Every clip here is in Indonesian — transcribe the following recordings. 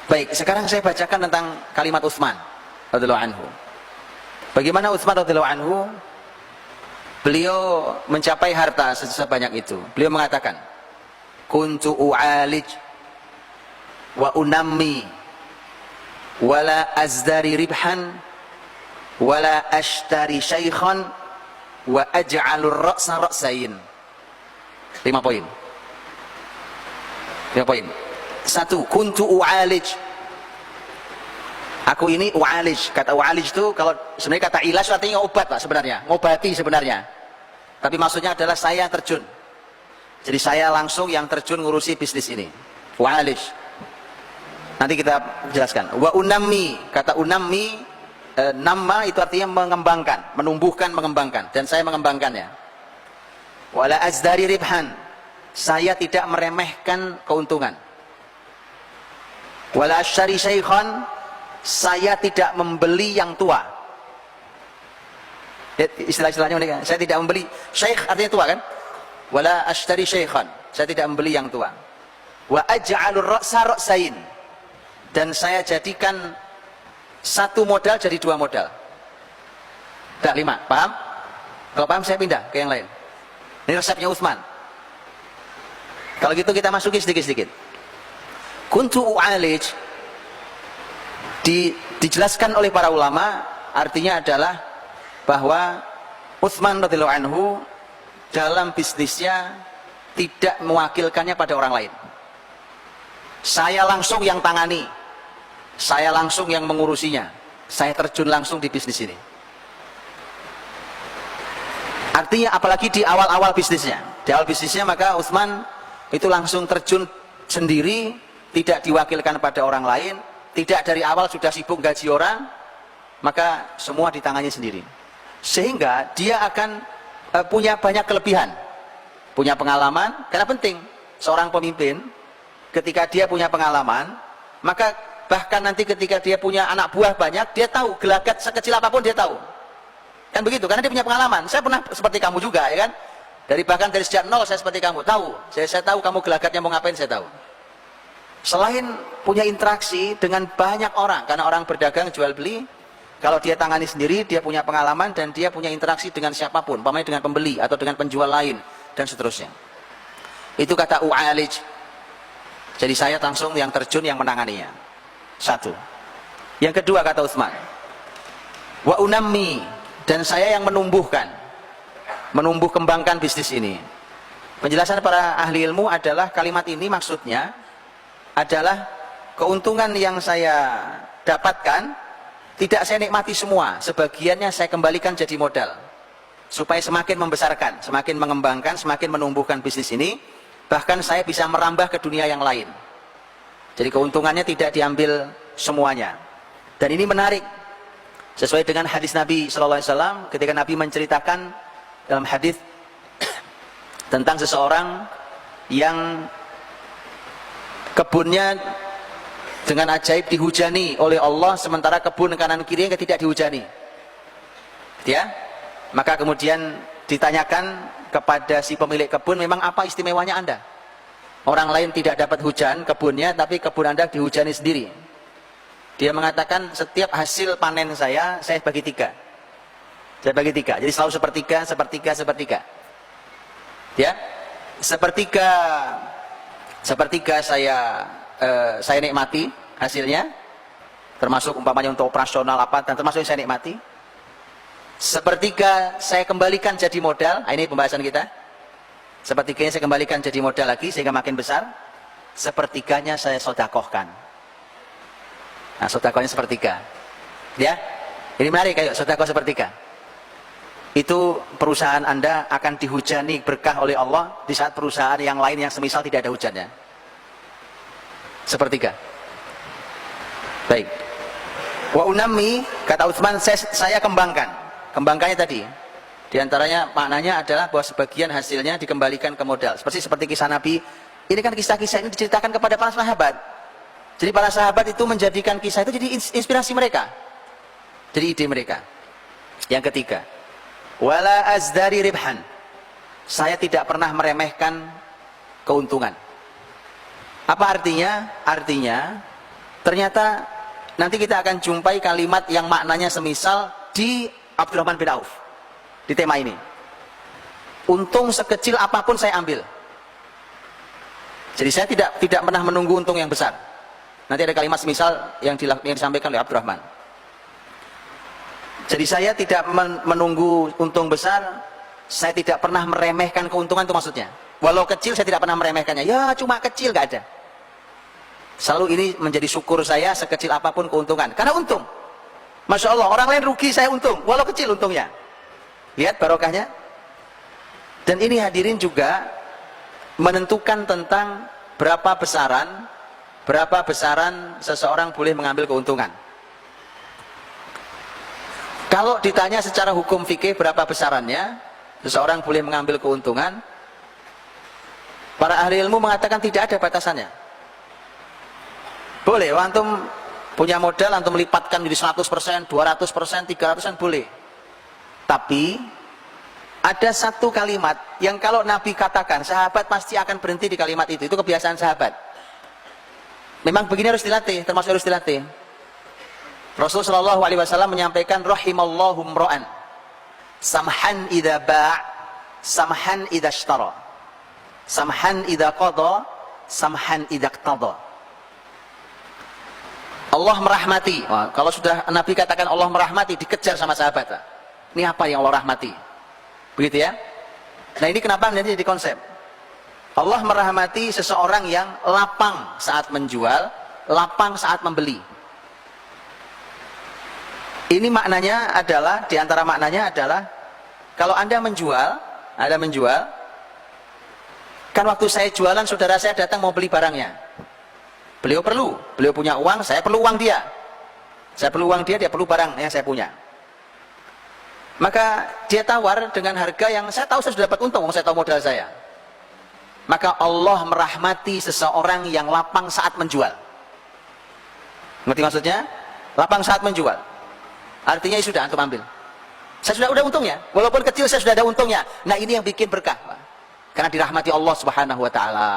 Baik, sekarang saya bacakan tentang kalimat Utsman radhiyallahu anhu. Bagaimana Utsman radhiyallahu anhu beliau mencapai harta sebanyak itu. Beliau mengatakan, kuntu u'alij wa unammi wala azdari ribhan wala ashtari syaikhan wa aj'alur ra'sa ra'sain. 5 poin. 5 poin. 1, kuntu u'alij. Aku ini u'alij. Kata u'alij itu kalau sebenarnya kata ilaj artinya obat Pak sebenarnya, ngobati sebenarnya. Tapi maksudnya adalah saya terjun. Jadi saya langsung yang terjun ngurusi bisnis ini. U'alij. Nanti kita jelaskan. Wa unammi, kata unammi, nama itu artinya mengembangkan, menumbuhkan, mengembangkan, dan saya mengembangkannya. Wala azdari ribhan, saya tidak meremehkan keuntungan. Wala asyari syaikhan, saya tidak membeli yang tua. Istilah-istilahnya mereka, saya tidak membeli. Syaikh artinya tua kan? Wala ashtari syaikhan, saya tidak membeli yang tua. Wa aj'alur ra'sa ra'sain, dan saya jadikan satu modal jadi 2 modal. Tak 5, paham? Kalau paham saya pindah ke yang lain. Ini resepnya Utsman. Kalau gitu kita masuki sedikit-sedikit. Kuntu u'alij dijelaskan oleh para ulama, artinya adalah bahwa Utsman radhiyallahu anhu dalam bisnisnya tidak mewakilkannya pada orang lain. Saya langsung yang tangani, saya langsung yang mengurusinya, saya terjun langsung di bisnis ini. Artinya apalagi di awal-awal bisnisnya, di awal bisnisnya maka Utsman itu langsung terjun sendiri, tidak diwakilkan pada orang lain, tidak dari awal sudah sibuk gaji orang, maka semua ditangani sendiri. Sehingga dia akan punya banyak kelebihan, punya pengalaman. Karena penting seorang pemimpin ketika dia punya pengalaman, maka bahkan nanti ketika dia punya anak buah banyak, dia tahu gelagat sekecil apapun dia tahu. Kan begitu, karena dia punya pengalaman. Saya pernah seperti kamu juga, ya kan? Bahkan dari sejak nol saya seperti kamu, tahu. Saya tahu kamu gelagatnya mau ngapain, saya tahu. Selain punya interaksi dengan banyak orang, karena orang berdagang jual beli, kalau dia tangani sendiri, dia punya pengalaman dan dia punya interaksi dengan siapapun, umpamanya dengan pembeli atau dengan penjual lain dan seterusnya. Itu kata u'alij. Jadi saya langsung yang terjun, yang menanganinya. 1. Yang kedua kata Utsman, wa unammi, dan saya yang menumbuh kembangkan bisnis ini. Penjelasan para ahli ilmu adalah kalimat ini maksudnya adalah keuntungan yang saya dapatkan tidak saya nikmati semua, sebagiannya saya kembalikan jadi modal supaya semakin membesarkan, semakin mengembangkan, semakin menumbuhkan bisnis ini, bahkan saya bisa merambah ke dunia yang lain. Jadi keuntungannya tidak diambil semuanya. Dan ini menarik sesuai dengan hadis Nabi SAW ketika Nabi menceritakan dalam hadis tentang seseorang yang kebunnya dengan ajaib dihujani oleh Allah, sementara kebun kanan kiri yang tidak dihujani. Ya, maka kemudian ditanyakan kepada si pemilik kebun, memang apa istimewanya Anda? Orang lain tidak dapat hujan kebunnya, tapi kebun Anda dihujani sendiri. Dia mengatakan setiap hasil panen saya bagi 3. Saya bagi 3. Jadi selalu sepertiga, sepertiga, sepertiga. Ya, sepertiga saya nikmati hasilnya, termasuk umpamanya untuk operasional apa, dan termasuk yang saya nikmati. Sepertiga saya kembalikan jadi modal. Nah, ini pembahasan kita. Sepertiganya saya kembalikan jadi modal lagi sehingga makin besar. Sepertiganya saya sedekahkan. Nah, sedekahnya sepertiga. Ya, ini menarik, kayak sedekah sepertiga. Itu perusahaan Anda akan dihujani berkah oleh Allah di saat perusahaan yang lain yang semisal tidak ada hujannya. Sepertiga. Baik. Wa unammi, kata Utsman, saya kembangkan. Kembangkannya tadi, di antaranya maknanya adalah bahwa sebagian hasilnya dikembalikan ke modal. Seperti kisah Nabi. Ini kan kisah-kisah ini diceritakan kepada para sahabat. Jadi para sahabat itu menjadikan kisah itu jadi inspirasi mereka, jadi ide mereka. Yang ketiga, wala azdari ribhan, saya tidak pernah meremehkan keuntungan. Apa artinya? Artinya Ternyata nanti kita akan jumpai kalimat yang maknanya semisal di Abdurrahman bin Auf di tema ini. Untung sekecil apapun saya ambil. Jadi saya tidak pernah menunggu untung yang besar. Nanti ada kalimat semisal yang disampaikan oleh Abdurrahman. Jadi saya tidak menunggu untung besar, saya tidak pernah meremehkan keuntungan, itu maksudnya. Walau kecil saya tidak pernah meremehkannya. Ya cuma kecil, gak ada. Selalu ini menjadi syukur saya, sekecil apapun keuntungan. Karena untung. Masya Allah, orang lain rugi, saya untung. Walau kecil untungnya. Lihat barokahnya. Dan ini hadirin juga menentukan tentang berapa besaran seseorang boleh mengambil keuntungan. Kalau ditanya secara hukum fikih berapa besarannya seseorang boleh mengambil keuntungan, para ahli ilmu mengatakan tidak ada batasannya. Boleh, antum punya modal, antum melipatkan jadi 100%, 200%, 300% boleh. Tapi ada satu kalimat yang kalau Nabi katakan, sahabat pasti akan berhenti di kalimat itu. Itu kebiasaan sahabat. Memang begini harus dilatih, termasuk harus dilatih. Rasulullah SAW menyampaikan, rahimallahu mra'an samhan idza ba', samhan idza ishtara, samhan idza qada, samhan idza iqtada. Allah merahmati. Wah, kalau sudah Nabi katakan Allah merahmati, dikejar sama sahabat. Ini apa yang Allah rahmati? Begitu ya. Nah ini kenapa menjadi konsep. Allah merahmati seseorang yang lapang saat menjual, lapang saat membeli. Ini maknanya adalah, diantara maknanya adalah, kalau Anda menjual, kan waktu saya jualan, saudara saya datang mau beli barangnya. Beliau punya uang, saya perlu uang dia. Saya perlu uang dia perlu barang yang saya punya. Maka dia tawar dengan harga yang saya tahu saya sudah dapat untung, saya tahu modal saya. Maka Allah merahmati seseorang yang lapang saat menjual. Ngerti maksudnya? Lapang saat menjual. Artinya sudah antum ambil. Saya sudah untungnya, walaupun kecil saya sudah ada untungnya. Nah ini yang bikin berkah, karena dirahmati Allah Subhanahu Wa Taala.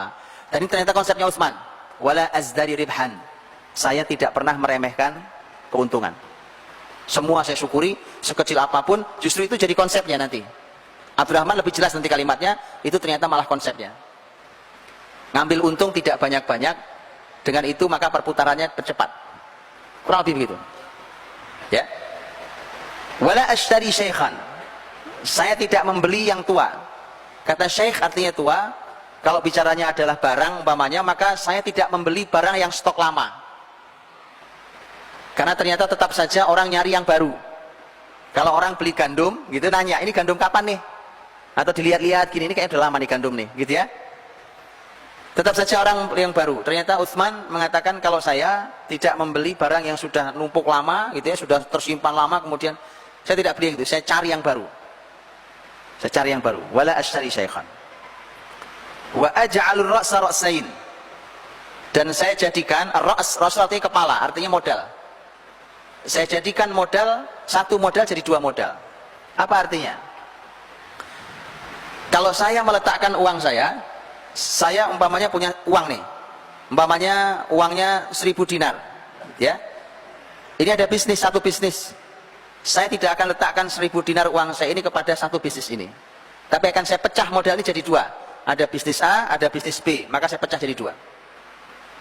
Dan ini ternyata konsepnya Utsman. Wala azdari ribhan. Saya tidak pernah meremehkan keuntungan. Semua saya syukuri, sekecil apapun, justru itu jadi konsepnya nanti. Abdurrahman lebih jelas nanti kalimatnya, itu ternyata malah konsepnya. Ngambil untung tidak banyak-banyak, dengan itu maka perputarannya percepat. Kurang lebih begitu. Ya. Wala ashtari syaikhan. Saya tidak membeli yang tua. Kata syaikh artinya tua. Kalau bicaranya adalah barang umpamanya, maka saya tidak membeli barang yang stok lama. Karena ternyata tetap saja orang nyari yang baru. Kalau orang beli gandum, gitu nanya, ini gandum kapan nih? Atau dilihat-lihat gini, ini kayaknya udah lama nih gandum nih, gitu ya. Tetap saja orang yang baru. Ternyata Utsman mengatakan kalau saya tidak membeli barang yang sudah numpuk lama, gitu ya, sudah tersimpan lama, kemudian saya tidak beli itu, saya cari yang baru. Saya cari yang baru. Wala ashtari syaikhan. Wa aj'alur ra'sa ra'sain. Dan saya jadikan ra's artinya kepala, artinya modal. Saya jadikan modal, satu modal jadi dua modal. Apa artinya? Kalau saya meletakkan uang saya umpamanya punya uang nih. Umpamanya uangnya 1000 dinar, ya. Ini ada bisnis, satu bisnis. Saya tidak akan letakkan 1000 dinar uang saya ini kepada satu bisnis ini. Tapi akan saya pecah modal ini jadi dua. Ada bisnis A, ada bisnis B, maka saya pecah jadi dua.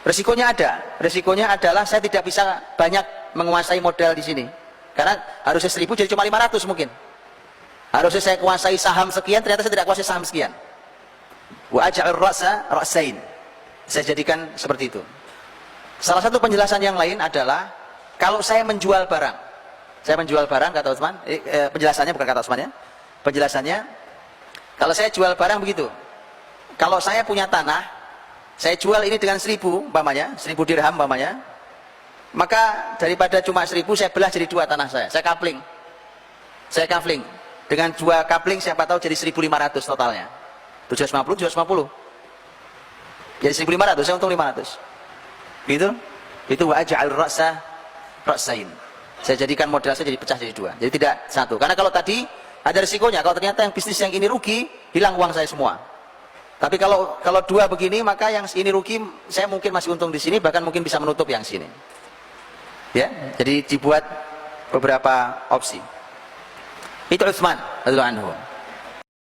Resikonya ada. Resikonya adalah saya tidak bisa banyak menguasai modal di sini. Karena harusnya 1000 jadi cuma 500 mungkin. Harusnya saya kuasai saham sekian, ternyata saya tidak kuasai saham sekian. Wa aj'al ra'sa ra'sain. Saya jadikan seperti itu. Salah satu penjelasan yang lain adalah kalau saya menjual barang. Saya menjual barang kata Utsman, penjelasannya bukan kata Utsman ya. Penjelasannya kalau saya jual barang begitu. Kalau saya punya tanah, saya jual ini dengan 1000 umpamanya, 1000 dirham umpamanya, maka daripada cuma 1000 saya belah jadi dua tanah saya kapling. Saya kapling. Dengan dua kapling siapa tahu jadi 1500 totalnya. 750. Jadi 1500, saya untung 500. Gitu? Itu wa aj'al ra'sa ra'sain. Saya jadikan modal saya jadi pecah jadi dua. Jadi tidak satu. Karena kalau tadi ada risikonya, kalau ternyata yang bisnis yang ini rugi, hilang uang saya semua. Tapi kalau dua begini, maka yang ini rugi, saya mungkin masih untung di sini, bahkan mungkin bisa menutup yang sini. Ya, jadi dibuat beberapa opsi. Itu Utsman radhiyallahu anhu.